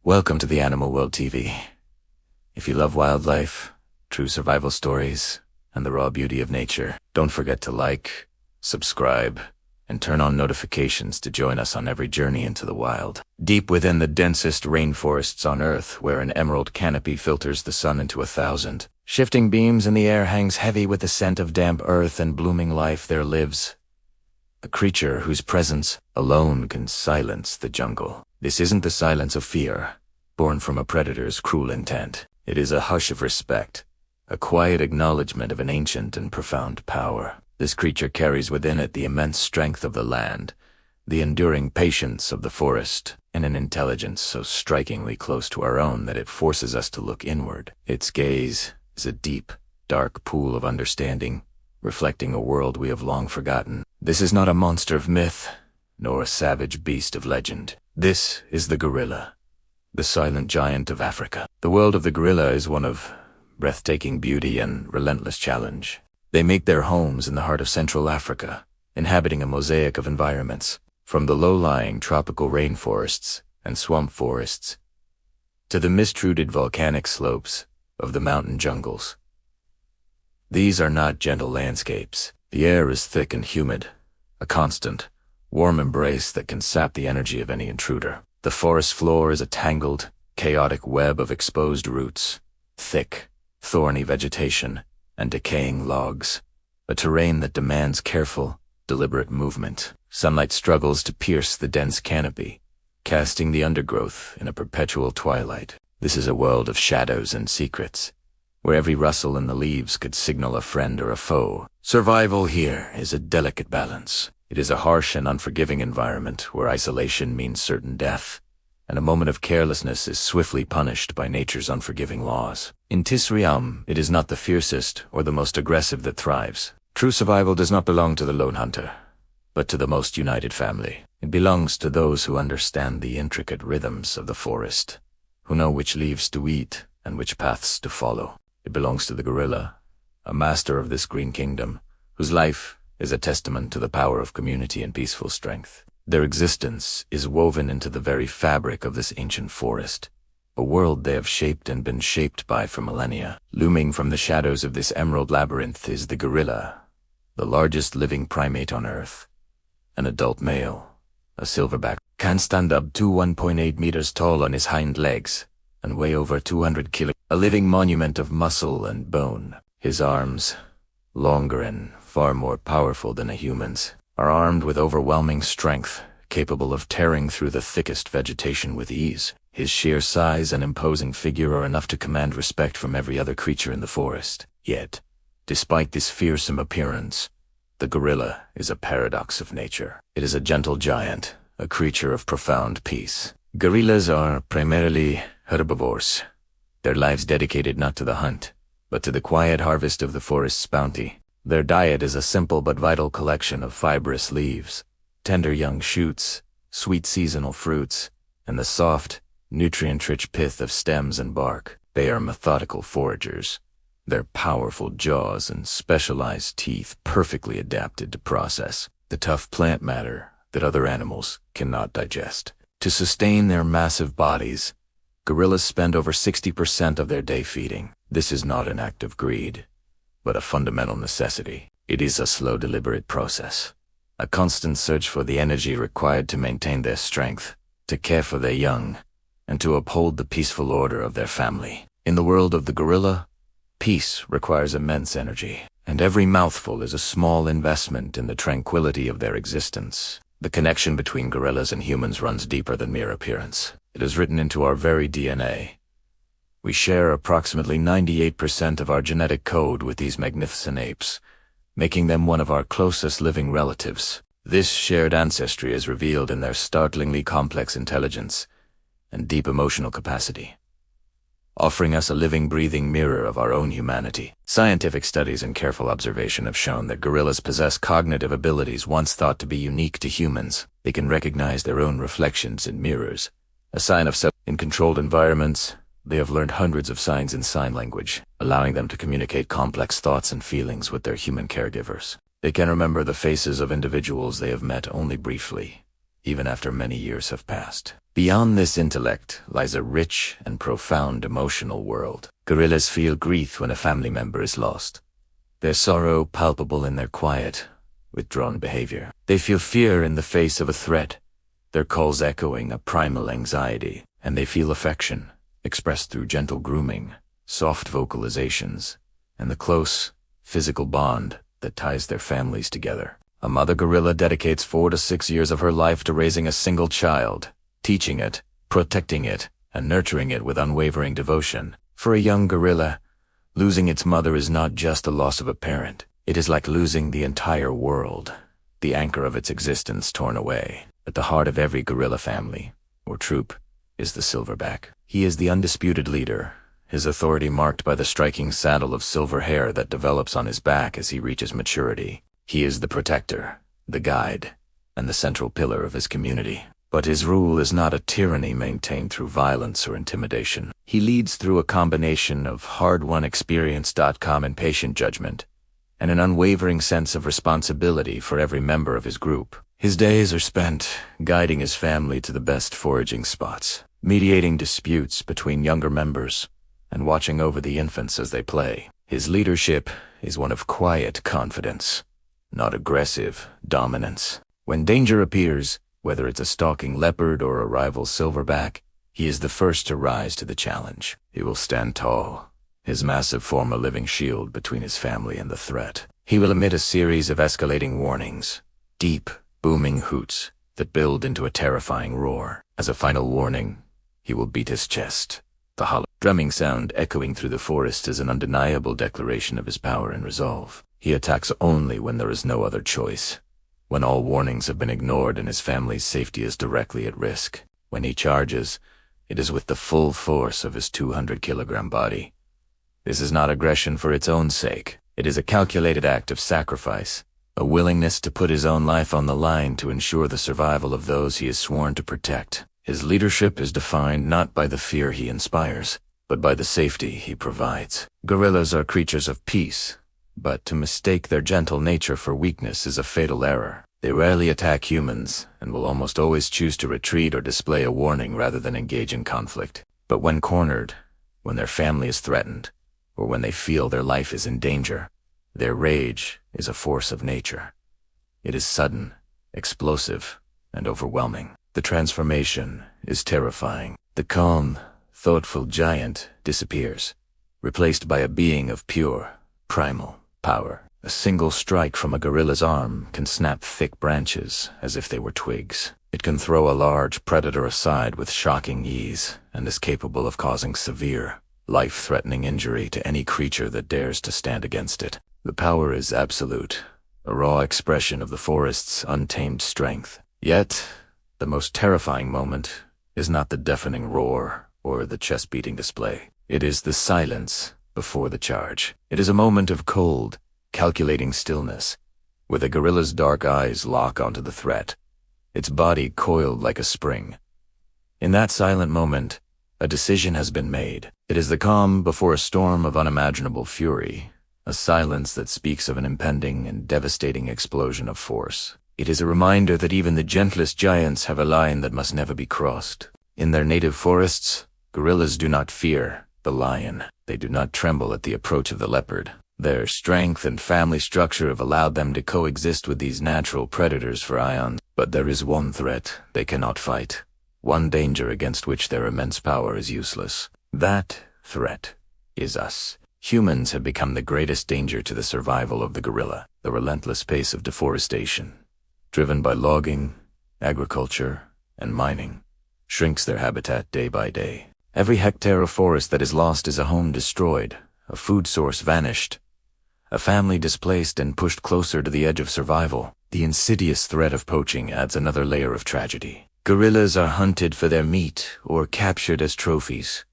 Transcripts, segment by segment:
Welcome to the Animal World TV. If you love wildlife, true survival stories, and the raw beauty of nature, don't forget to like, subscribe, and turn on notifications to join us on every journey into the wild. Deep within the densest rainforests on Earth, where an emerald canopy filters the sun into 1,000 shifting beams in the air hangs heavy with the scent of damp earth and blooming life, there lives a creature whose presence alone can silence the jungle. This isn't the silence of fear, born from a predator's cruel intent. It is a hush of respect, a quiet acknowledgement of an ancient and profound power. This creature carries within it the immense strength of the land, the enduring patience of the forest, and an intelligence so strikingly close to our own that it forces us to look inward. Its gaze is a deep, dark pool of understanding, reflecting a world we have long forgotten. This is not a monster of myth, nor a savage beast of legend. This is the gorilla, the silent giant of Africa. The world of the gorilla is one of breathtaking beauty and relentless challenge. They make their homes in the heart of Central Africa, inhabiting a mosaic of environments, from the low-lying tropical rainforests and swamp forests to the mist-rooted volcanic slopes of the mountain jungles. These are not gentle landscapes. The air is thick and humid, a constant, warm embrace that can sap the energy of any intruder. The forest floor is a tangled, chaotic web of exposed roots, thick, thorny vegetation, and decaying logs, a terrain that demands careful, deliberate movement. Sunlight struggles to pierce the dense canopy, casting the undergrowth in a perpetual twilight. This is a world of shadows and secrets, where every rustle in the leaves could signal a friend or a foe. Survival here is a delicate balance. It is a harsh and unforgiving environment where isolation means certain death, and a moment of carelessness is swiftly punished by nature's unforgiving laws. In this realm, it is not the fiercest or the most aggressive that thrives. True survival does not belong to the lone hunter, but to the most united family. It belongs to those who understand the intricate rhythms of the forest, who know which leaves to eat and which paths to follow. It belongs to the gorilla, a master of this green kingdom, whose life is a testament to the power of community and peaceful strength. Their existence is woven into the very fabric of this ancient forest, a world they have shaped and been shaped by for millennia. Looming from the shadows of this emerald labyrinth is the gorilla, the largest living primate on Earth. An adult male, a silverback, can stand up to 1.8 meters tall on his hind legs and weigh over 200 kilos, a living monument of muscle and bone. His arms, longer and far more powerful than a human's, are armed with overwhelming strength, capable of tearing through the thickest vegetation with ease. His sheer size and imposing figure are enough to command respect from every other creature in the forest. Yet, despite this fearsome appearance, the gorilla is a paradox of nature. It is a gentle giant, a creature of profound peace. Gorillas are primarily herbivores, their lives dedicated not to the hunt, but to the quiet harvest of the forest's bounty. Their diet is a simple but vital collection of fibrous leaves, tender young shoots, sweet seasonal fruits, and the soft, nutrient-rich pith of stems and bark. They are methodical foragers, their powerful jaws and specialized teeth perfectly adapted to process the tough plant matter that other animals cannot digest. To sustain their massive bodies, gorillas spend over 60% of their day feeding. This is not an act of greed, but a fundamental necessity. It is a slow, deliberate process, a constant search for the energy required to maintain their strength, to care for their young, and to uphold the peaceful order of their family. In the world of the gorilla, peace requires immense energy, and every mouthful is a small investment in the tranquility of their existence. The connection between gorillas and humans runs deeper than mere appearance. It is written into our very DNA. We share approximately 98% of our genetic code with these magnificent apes, making them one of our closest living relatives. This shared ancestry is revealed in their startlingly complex intelligence and deep emotional capacity, offering us a living, breathing mirror of our own humanity. Scientific studies and careful observation have shown that gorillas possess cognitive abilities once thought to be unique to humans. They can recognize their own reflections in mirrors, a sign of self. In controlled environments, they have learned hundreds of signs in sign language, allowing them to communicate complex thoughts and feelings with their human caregivers. They can remember the faces of individuals they have met only briefly, even after many years have passed. Beyond this intellect lies a rich and profound emotional world. Gorillas feel grief when a family member is lost, their sorrow palpable in their quiet, withdrawn behavior. They feel fear in the face of a threat, their calls echoing a primal anxiety, and they feel affection, expressed through gentle grooming, soft vocalizations, and the close, physical bond that ties their families together. A mother gorilla dedicates 4 to 6 years of her life to raising a single child, teaching it, protecting it, and nurturing it with unwavering devotion. For a young gorilla, losing its mother is not just the loss of a parent. It is like losing the entire world, the anchor of its existence torn away. At the heart of every gorilla family, or troop, is the silverback. He is the undisputed leader, his authority marked by the striking saddle of silver hair that develops on his back as he reaches maturity. He is the protector, the guide, and the central pillar of his community. But his rule is not a tyranny maintained through violence or intimidation. He leads through a combination of hard-won experience, and patient judgment, and an unwavering sense of responsibility for every member of his group. His days are spent guiding his family to the best foraging spots, mediating disputes between younger members, and watching over the infants as they play. His leadership is one of quiet confidence, not aggressive dominance. When danger appears, whether it's a stalking leopard or a rival silverback, he is the first to rise to the challenge. He will stand tall, his massive form a living shield between his family and the threat. He will emit a series of escalating warnings, deep, booming hoots that build into a terrifying roar. As a final warning, he will beat his chest. The hollow, drumming sound echoing through the forest is an undeniable declaration of his power and resolve. He attacks only when there is no other choice, when all warnings have been ignored and his family's safety is directly at risk. When he charges, it is with the full force of his 200-kilogram body. This is not aggression for its own sake. It is a calculated act of sacrifice, a willingness to put his own life on the line to ensure the survival of those he is sworn to protect. His leadership is defined not by the fear he inspires, but by the safety he provides. Gorillas are creatures of peace, but to mistake their gentle nature for weakness is a fatal error. They rarely attack humans, and will almost always choose to retreat or display a warning rather than engage in conflict. But when cornered, when their family is threatened, or when they feel their life is in danger, their rage is a force of nature. It is sudden, explosive, and overwhelming. The transformation is terrifying. The calm, thoughtful giant disappears, replaced by a being of pure, primal power. A single strike from a gorilla's arm can snap thick branches as if they were twigs. It can throw a large predator aside with shocking ease and is capable of causing severe, life-threatening injury to any creature that dares to stand against it. The power is absolute, a raw expression of the forest's untamed strength. Yet, the most terrifying moment is not the deafening roar or the chest-beating display. It is the silence before the charge. It is a moment of cold, calculating stillness, where the gorilla's dark eyes lock onto the threat, its body coiled like a spring. In that silent moment, a decision has been made. It is the calm before a storm of unimaginable fury, a silence that speaks of an impending and devastating explosion of force. It is a reminder that even the gentlest giants have a line that must never be crossed. In their native forests, gorillas do not fear the lion. They do not tremble at the approach of the leopard. Their strength and family structure have allowed them to coexist with these natural predators for eons. But there is one threat they cannot fight, one danger against which their immense power is useless. That threat is us. Humans have become the greatest danger to the survival of the gorilla. The relentless pace of deforestation, driven by logging, agriculture, and mining, shrinks their habitat day by day. Every hectare of forest that is lost is a home destroyed, a food source vanished, a family displaced and pushed closer to the edge of survival. The insidious threat of poaching adds another layer of tragedy. Gorillas are hunted for their meat or captured as trophies,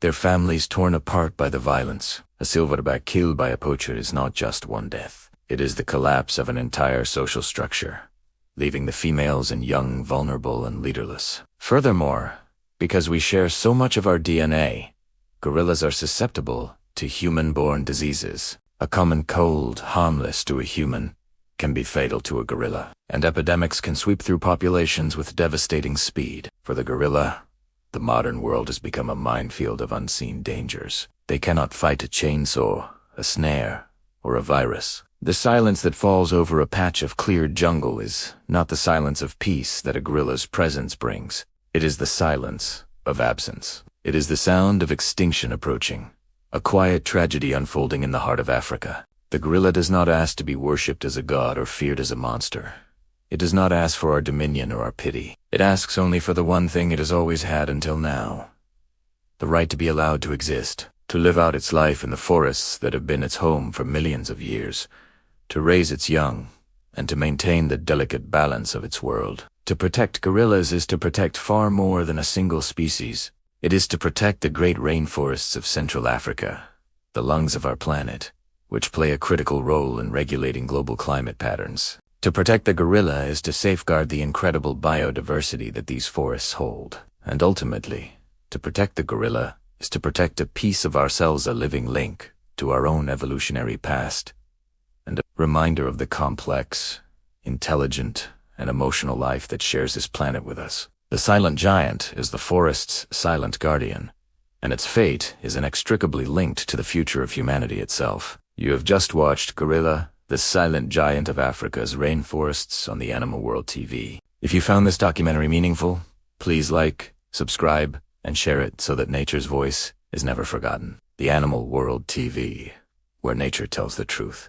their families torn apart by the violence. A silverback killed by a poacher is not just one death. It is the collapse of an entire social structure, leaving the females and young vulnerable and leaderless. Furthermore, because we share so much of our DNA, gorillas are susceptible to human-borne diseases. A common cold, harmless to a human, can be fatal to a gorilla, and epidemics can sweep through populations with devastating speed. For the gorilla, the modern world has become a minefield of unseen dangers. They cannot fight a chainsaw, a snare, or a virus. The silence that falls over a patch of cleared jungle is not the silence of peace that a gorilla's presence brings. It is the silence of absence. It is the sound of extinction approaching, a quiet tragedy unfolding in the heart of Africa. The gorilla does not ask to be worshipped as a god or feared as a monster. It does not ask for our dominion or our pity. It asks only for the one thing it has always had until now: the right to be allowed to exist, to live out its life in the forests that have been its home for millions of years, to raise its young, and to maintain the delicate balance of its world. To protect gorillas is to protect far more than a single species. It is to protect the great rainforests of Central Africa, the lungs of our planet, which play a critical role in regulating global climate patterns. To protect the gorilla is to safeguard the incredible biodiversity that these forests hold. And ultimately, to protect the gorilla is to protect a piece of ourselves, a living link to our own evolutionary past, and a reminder of the complex, intelligent, and emotional life that shares this planet with us. The silent giant is the forest's silent guardian, and its fate is inextricably linked to the future of humanity itself. You have just watched Gorilla, the Silent Giant of Africa's Rainforests on the Animal World TV. If you found this documentary meaningful, please like, subscribe, and share it so that nature's voice is never forgotten. The Animal World TV, where nature tells the truth.